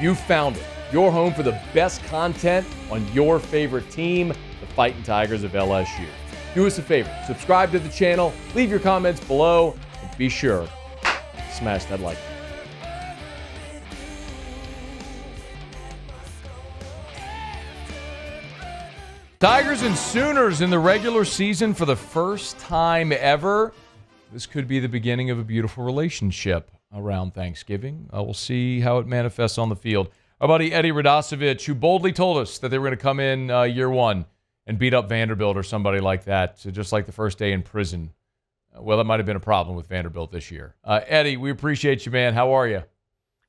You found it. Your home for the best content on your favorite team, the Fighting Tigers of LSU. Do us a favor. Subscribe to the channel. Leave your comments below. And be sure to smash that like button. Tigers and Sooners in the regular season for the first time ever. This could be the beginning of a beautiful relationship around Thanksgiving. We'll see how it manifests on the field. Our buddy Eddie Radosovich, who boldly told us that they were going to come in year one and beat up Vanderbilt or somebody like that, so just like the first day in prison. Well, that might have been a problem with Vanderbilt this year. Eddie, we appreciate you, man. How are you?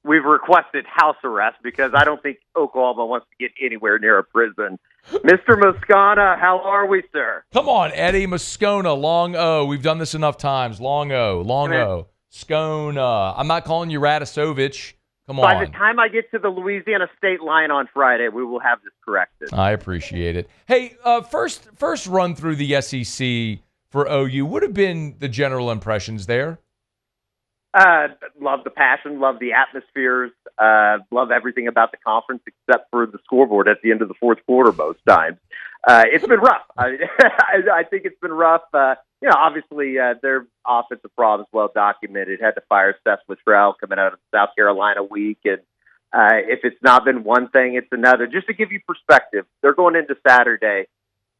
We've requested house arrest because I don't think Oklahoma wants to get anywhere near a prison. Mr. Moscona, how are we, sir? Come on, Eddie. Moscona, long O. We've done this enough times. Long O, long O. Scona. I'm not calling you Radosovich. Come on. By the time I get to the Louisiana state line on Friday, we will have this corrected. I appreciate it. Hey, first run through the SEC for OU. What have been the general impressions there? Love the passion, love the atmospheres, love everything about the conference except for the scoreboard at the end of the fourth quarter most times. It's been rough. I think it's been rough. Obviously their offensive problems well documented. Had to fire Seth Luttrell coming out of South Carolina week, and if it's not been one thing, it's another. Just to give you perspective, they're going into Saturday.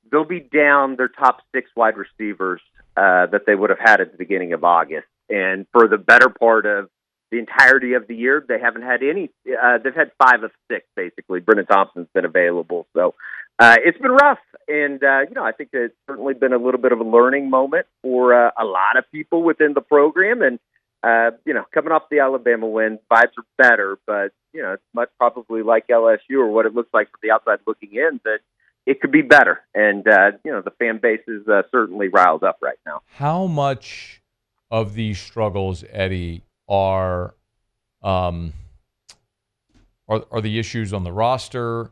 They'll be down their top 6 wide receivers that they would have had at the beginning of August. And for the better part of the entirety of the year, they haven't had any. They've had 5 of 6, basically. Brennan Thompson's been available. So it's been rough. And, I think it's certainly been a little bit of a learning moment for a lot of people within the program. And, coming off the Alabama win, vibes are better. But, it's much probably like LSU or what it looks like from the outside looking in that it could be better. And, the fan base is certainly riled up right now. How much of these struggles, Eddie, are the issues on the roster?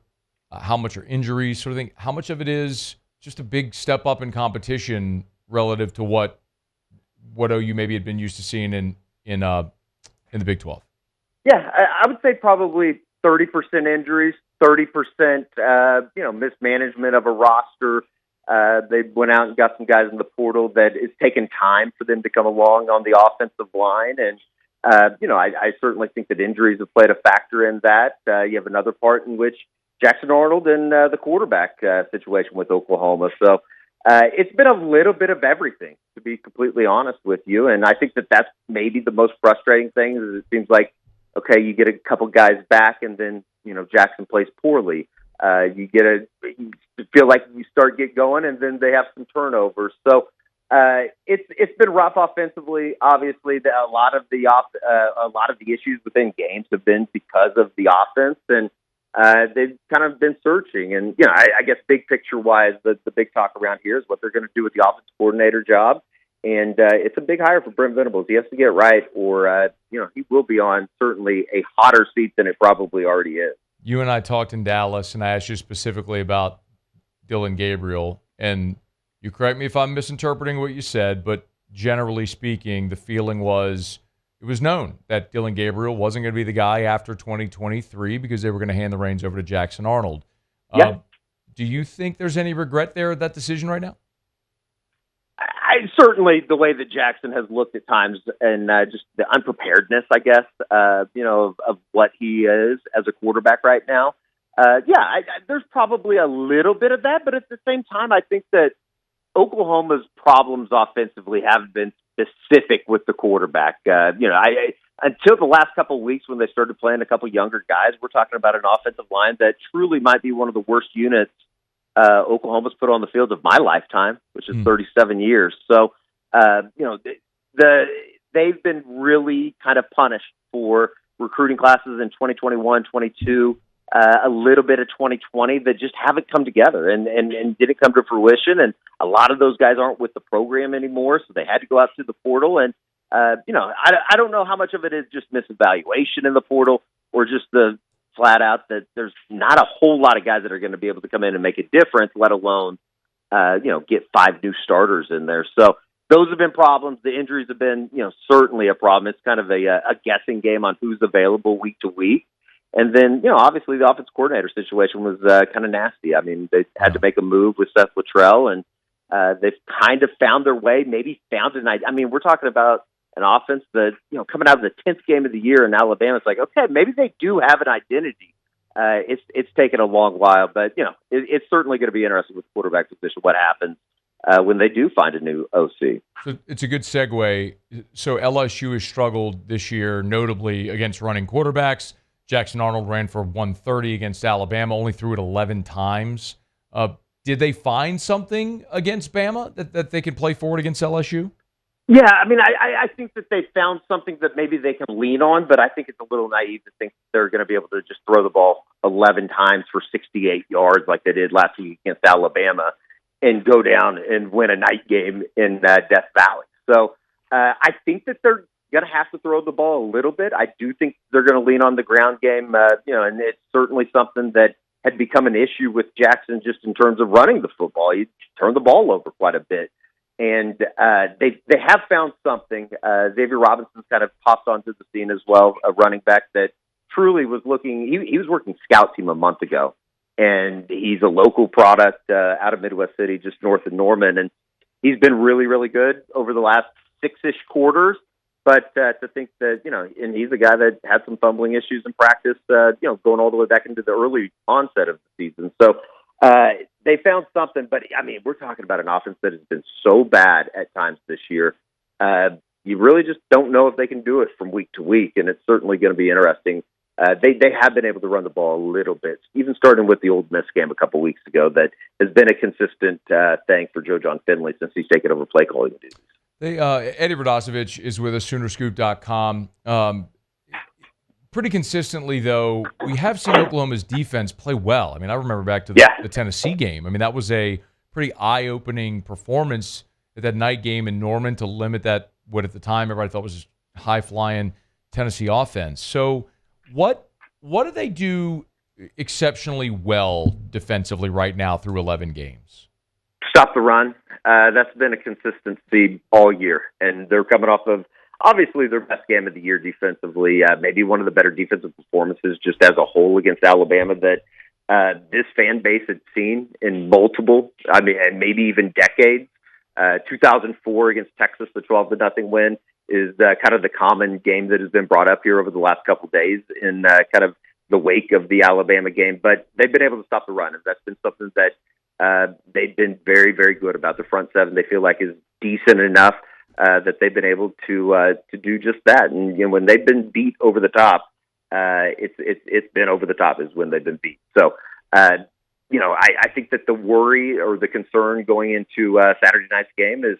How much are injuries, sort of thing? How much of it is just a big step up in competition relative to what OU maybe had been used to seeing in the Big 12? Yeah, I would say probably 30% injuries, 30% mismanagement of a roster. They went out and got some guys in the portal that it's taken time for them to come along on the offensive line. And, I certainly think that injuries have played a factor in that. You have another part in which Jackson Arnold and the quarterback situation with Oklahoma. So it's been a little bit of everything, to be completely honest with you. And I think that that's maybe the most frustrating thing is it seems like, okay, you get a couple guys back and then, Jackson plays poorly. You feel like you get going, and then they have some turnovers. So it's been rough offensively. Obviously, a lot of the issues within games have been because of the offense, and they've kind of been searching. And I guess big picture wise, the big talk around here is what they're going to do with the offensive coordinator job. And it's a big hire for Brent Venables. He has to get right, or he will be on certainly a hotter seat than it probably already is. You and I talked in Dallas, and I asked you specifically about Dillon Gabriel. And you correct me if I'm misinterpreting what you said, but generally speaking, the feeling was it was known that Dillon Gabriel wasn't going to be the guy after 2023 because they were going to hand the reins over to Jackson Arnold. Yeah. Do you think there's any regret there at that decision right now? Certainly the way that Jackson has looked at times and just the unpreparedness, I guess, of what he is as a quarterback right now. There's probably a little bit of that, but at the same time, I think that Oklahoma's problems offensively have been specific with the quarterback. Until the last couple of weeks when they started playing a couple younger guys, we're talking about an offensive line that truly might be one of the worst units Oklahoma's put on the field of my lifetime, which is 37 years. So, they've been really kind of punished for recruiting classes in 2021, 22, a little bit of 2020 that just haven't come together and didn't come to fruition. And a lot of those guys aren't with the program anymore, so they had to go out to the portal. And, I don't know how much of it is just misevaluation in the portal or just the flat out that there's not a whole lot of guys that are going to be able to come in and make a difference, let alone, get 5 new starters in there. So those have been problems. The injuries have been, certainly a problem. It's kind of a guessing game on who's available week to week. And then, obviously the offense coordinator situation was kind of nasty. I mean, they had to make a move with Seth Luttrell, and they've kind of found their way, maybe found an idea. I mean, we're talking about an offense that, coming out of the 10th game of the year in Alabama, it's like, okay, maybe they do have an identity. It's taken a long while, but, it's certainly going to be interesting with the quarterback position, what happens when they do find a new OC. So it's a good segue. So LSU has struggled this year, notably against running quarterbacks. Jackson Arnold ran for 130 against Alabama, only threw it 11 times. Did they find something against Bama that they could play forward against LSU? Yeah, I mean, I think that they found something that maybe they can lean on, but I think it's a little naive to think they're going to be able to just throw the ball 11 times for 68 yards like they did last week against Alabama and go down and win a night game in Death Valley. So I think that they're going to have to throw the ball a little bit. I do think they're going to lean on the ground game, and it's certainly something that had become an issue with Jackson just in terms of running the football. He turned the ball over quite a bit. And they have found something. Xavier Robinson's kind of popped onto the scene as well, a running back that truly was looking. He was working scout team a month ago, and he's a local product out of Midwest City, just north of Norman, and he's been really, really good over the last 6-ish quarters. But to think that, and he's a guy that had some fumbling issues in practice, going all the way back into the early onset of the season. So they found something, but I mean, we're talking about an offense that has been so bad at times this year. You really just don't know if they can do it from week to week, and it's certainly going to be interesting. They have been able to run the ball a little bit, even starting with the Ole Miss game a couple weeks ago. That has been a consistent thing for Joe John Finley since he's taken over play calling duties. Eddie Radosovich is with us, Soonerscoop.com. Pretty consistently, though, we have seen Oklahoma's defense play well. I mean, I remember back to the Tennessee game. I mean, that was a pretty eye-opening performance at that night game in Norman to limit that, what at the time everybody thought was high-flying Tennessee offense. So what do they do exceptionally well defensively right now through 11 games? Stop the run. That's been a consistency all year, and they're coming off of obviously their best game of the year defensively, maybe one of the better defensive performances just as a whole against Alabama that this fan base had seen in multiple, and maybe even decades. 2004 against Texas, the 12-0 win, is kind of the common game that has been brought up here over the last couple of days in kind of the wake of the Alabama game. But they've been able to stop the run, and that's been something that they've been very, very good about. The front seven they feel like is decent enough that they've been able to do just that. And when they've been beat over the top, it's been over the top is when they've been beat. So I think that the worry or the concern going into Saturday night's game is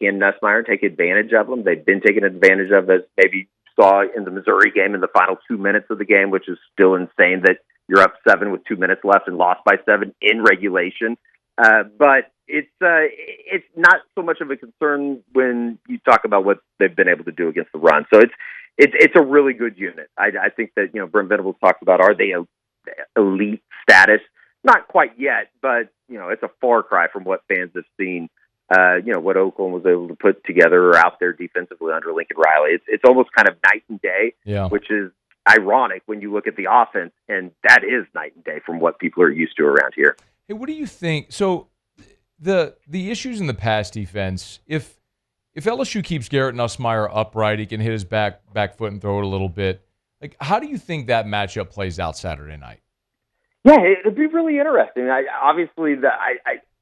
can Nussmeier take advantage of them? They've been taken advantage of, as maybe saw in the Missouri game in the final 2 minutes of the game, which is still insane that you're up 7 with 2 minutes left and lost by 7 in regulation. But it's not so much of a concern when you talk about what they've been able to do against the run. So it's a really good unit. I think that Brent Venables talks about, are they elite status? Not quite yet, but it's a far cry from what fans have seen. What Oklahoma was able to put together or out there defensively under Lincoln Riley. It's almost kind of night and day, which is ironic when you look at the offense, and that is night and day from what people are used to around here. Hey, what do you think? So the issues in the pass defense, if LSU keeps Garrett Nussmeier upright, he can hit his back foot and throw it a little bit. Like, how do you think that matchup plays out Saturday night? Yeah, it'd be really interesting. Obviously,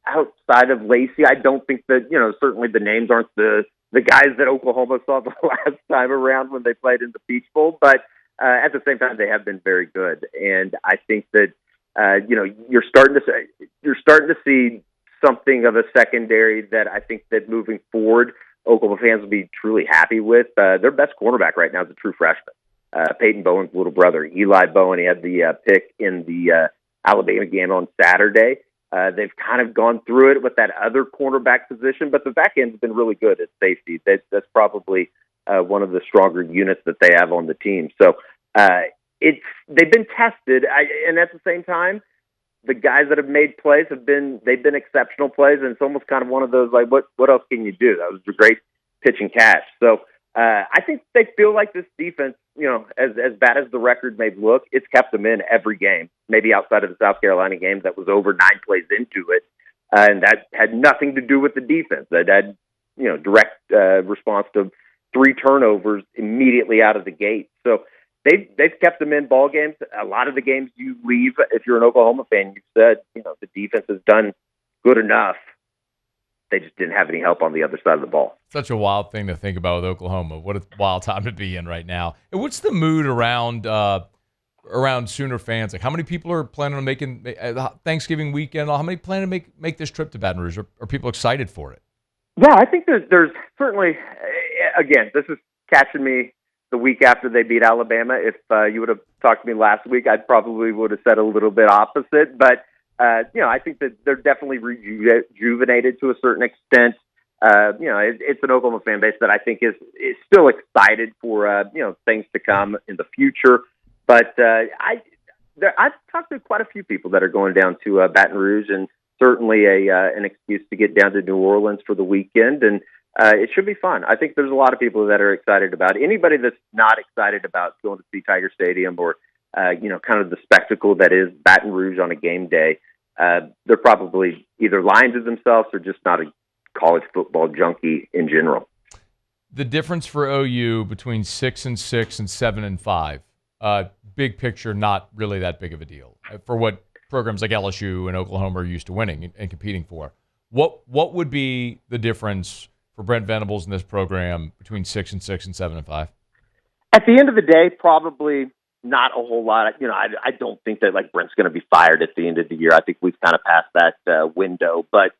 outside of Lacey, I don't think that, certainly the names aren't the guys that Oklahoma saw the last time around when they played in the Peach Bowl, but at the same time, they have been very good. And I think that, you're starting to see something of a secondary that I think that moving forward, Oklahoma fans will be truly happy with. Their best cornerback right now is a true freshman. Peyton Bowen's little brother, Eli Bowen. He had the pick in the Alabama game on Saturday. They've kind of gone through it with that other cornerback position, but the back end has been really good at safety. That's probably one of the stronger units that they have on the team. So they've been tested, and at the same time, the guys that have made plays they've been exceptional plays, and it's almost kind of one of those like, what else can you do? That was a great pitch and catch. So I think they feel like this defense as bad as the record may look, it's kept them in every game, maybe outside of the South Carolina game that was over 9 plays into it. And that had nothing to do with the defense. That had, direct response to 3 turnovers immediately out of the gate. So they've kept them in ball games. A lot of the games you leave, if you're an Oklahoma fan, you've said, the defense has done good enough. They just didn't have any help on the other side of the ball. Such a wild thing to think about with Oklahoma. What a wild time to be in right now. And what's the mood around Sooner fans? Like, how many people are planning on making Thanksgiving weekend? How many plan to make this trip to Baton Rouge? Are people excited for it? Yeah, I think there's certainly, again, this is catching me the week after they beat Alabama. If you would have talked to me last week, I probably would have said a little bit opposite. But, I think that they're definitely rejuvenated to a certain extent. It's an Oklahoma fan base that I think is still excited for, things to come in the future. But I've talked to quite a few people that are going down to Baton Rouge, and certainly an excuse to get down to New Orleans for the weekend. And it should be fun. I think there's a lot of people that are excited about it. Anybody that's not excited about going to see Tiger Stadium or, kind of the spectacle that is Baton Rouge on a game day, they're probably either lying to themselves or just not a college football junkie in general. The difference for OU between 6-6 and 7-5, big picture, not really that big of a deal for what programs like LSU and Oklahoma are used to winning and competing for. What would be the difference for Brent Venables in this program between 6-6 and 7-5? At the end of the day, probably not a whole lot. I don't think that Brent's going to be fired at the end of the year. I think we've kind of passed that window, but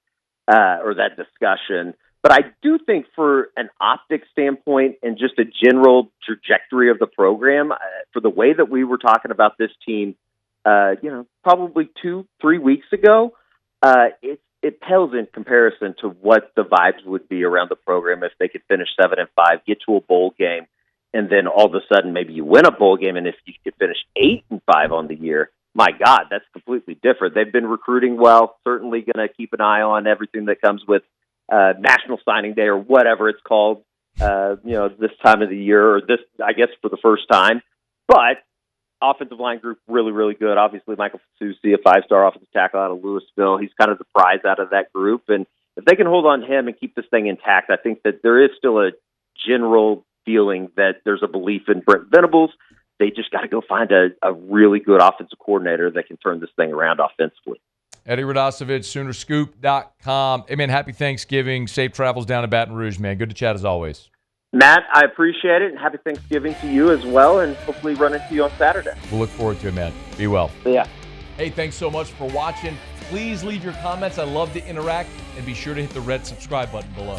or that discussion. But I do think for an optics standpoint and just a general trajectory of the program, for the way that we were talking about this team, probably 2-3 weeks ago, it pales in comparison to what the vibes would be around the program if they could finish 7-5, get to a bowl game, and then all of a sudden maybe you win a bowl game, and if you could finish 8-5 on the year, my God, that's completely different. They've been recruiting well, certainly going to keep an eye on everything that comes with National Signing Day or whatever it's called, this time of the year, or this, I guess, for the first time. But offensive line group really, really good. Obviously, Michael Fasusi, a 5-star offensive tackle out of Louisville. He's kind of the prize out of that group. And if they can hold on to him and keep this thing intact, I think that there is still a general feeling that there's a belief in Brent Venables. They just got to go find a really good offensive coordinator that can turn this thing around offensively. Eddie Radosovich, Soonerscoop.com. Hey, man, happy Thanksgiving. Safe travels down to Baton Rouge, man. Good to chat as always. Matt, I appreciate it, and happy Thanksgiving to you as well, and hopefully run into you on Saturday. We'll look forward to it, man. Be well. Yeah. Hey, thanks so much for watching. Please leave your comments. I love to interact, and be sure to hit the red subscribe button below.